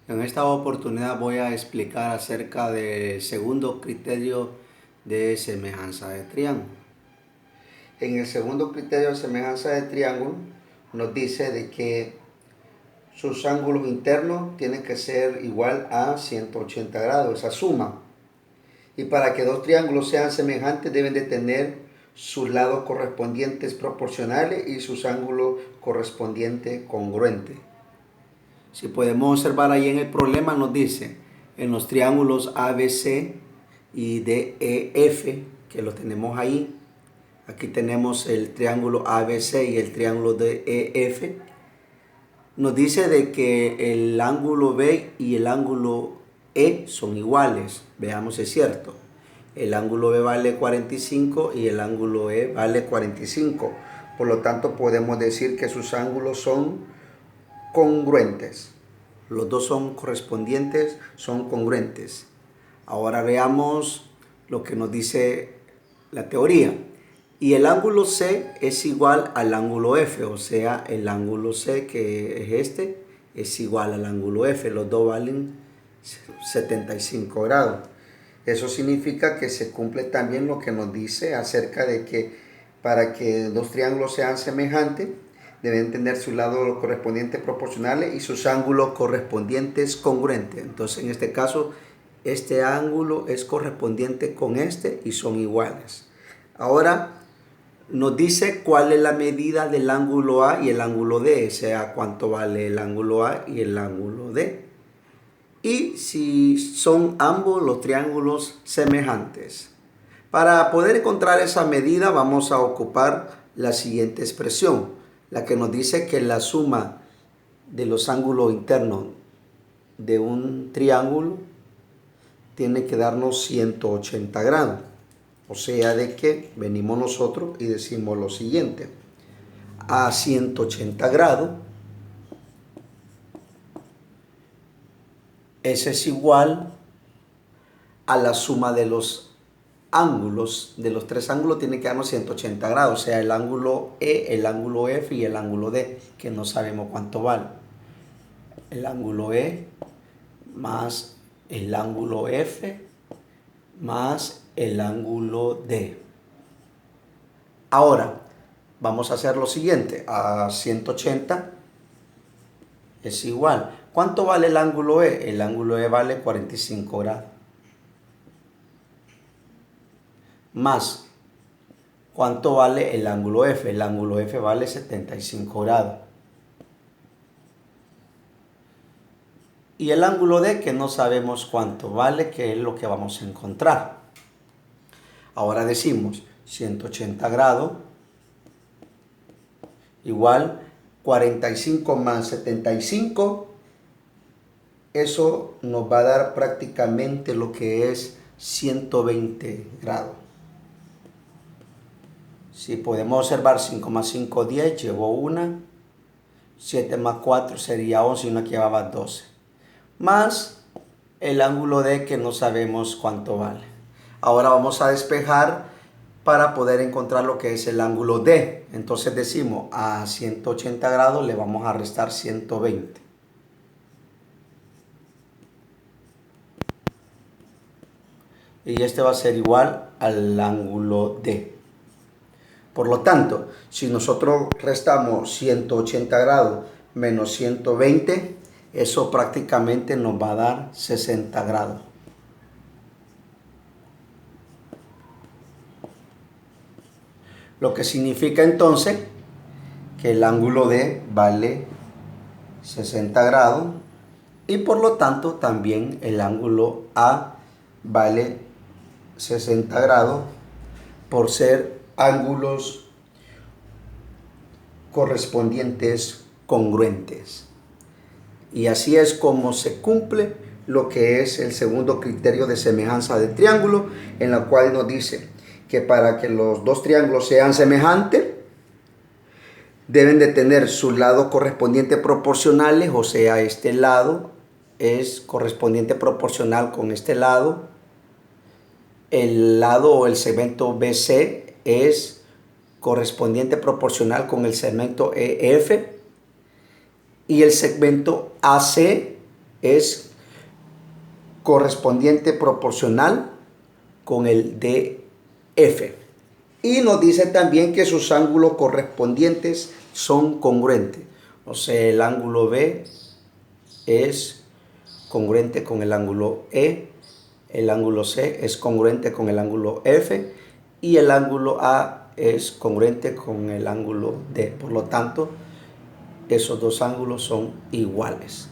En esta oportunidad voy a explicar acerca del segundo criterio de semejanza de triángulo. En el segundo criterio de semejanza de triángulo nos dice de que sus ángulos internos tienen que ser igual a 180 grados, esa suma. Y para que dos triángulos sean semejantes deben de tener sus lados correspondientes proporcionales y sus ángulos correspondientes congruentes. Si podemos observar ahí en el problema nos dice en los triángulos ABC y DEF, que lo tenemos ahí. Aquí tenemos el triángulo ABC y el triángulo DEF. Nos dice de que el ángulo B y el ángulo E son iguales. Veamos si es cierto. El ángulo B vale 45 y el ángulo E vale 45. Por lo tanto, podemos decir que sus ángulos son congruentes. Los dos son correspondientes, son congruentes. Ahora veamos lo que nos dice la teoría. Y el ángulo C es igual al ángulo F, o sea, el ángulo C, que es este, es igual al ángulo F. Los dos valen 75 grados. Eso significa que se cumple también lo que nos dice acerca de que para que dos triángulos sean semejantes, deben tener sus lados correspondientes proporcionales y sus ángulos correspondientes congruentes. Entonces, en este caso, este ángulo es correspondiente con este y son iguales. Ahora, nos dice cuál es la medida del ángulo A y el ángulo D, o sea, cuánto vale el ángulo A y el ángulo D. Y si son ambos los triángulos semejantes. Para poder encontrar esa medida vamos a ocupar la siguiente expresión, la que nos dice que la suma de los ángulos internos de un triángulo tiene que darnos 180 grados. O sea, de que venimos nosotros y decimos lo siguiente: a 180 grados, ese es igual a la suma de los ángulos, de los tres ángulos tiene que darnos 180 grados, o sea, el ángulo E, el ángulo F y el ángulo D, que no sabemos cuánto vale. El ángulo E más el ángulo F más el ángulo D. Ahora, vamos a hacer lo siguiente. A 180 es igual. ¿Cuánto vale el ángulo E? El ángulo E vale 45 grados. Más, ¿cuánto vale el ángulo F? El ángulo F vale 75 grados. Y el ángulo D, que no sabemos cuánto vale, que es lo que vamos a encontrar. Ahora decimos 180 grados igual 45 más 75. Eso nos va a dar prácticamente lo que es 120 grados. Si podemos observar 5 más 5, 10, llevó una. 7 más 4 sería 11 y una que llevaba 12. Más el ángulo D, que no sabemos cuánto vale. Ahora vamos a despejar para poder encontrar lo que es el ángulo D. Entonces decimos a 180 grados le vamos a restar 120. Y este va a ser igual al ángulo D. Por lo tanto, si nosotros restamos 180 grados menos 120, eso prácticamente nos va a dar 60 grados. Lo que significa entonces que el ángulo D vale 60 grados y por lo tanto también el ángulo A vale 60 grados por ser ángulos correspondientes congruentes. Y así es como se cumple lo que es el segundo criterio de semejanza de triángulo, en la cual nos dice que para que los dos triángulos sean semejantes, deben de tener sus lados correspondientes proporcionales, o sea, este lado es correspondiente proporcional con este lado. El lado o el segmento BC es correspondiente proporcional con el segmento EF y el segmento AC es correspondiente proporcional con el DF. Y nos dice también que sus ángulos correspondientes son congruentes. O sea, el ángulo B es congruente con el ángulo E, el ángulo C es congruente con el ángulo F y el ángulo A es congruente con el ángulo D. Por lo tanto, esos dos ángulos son iguales.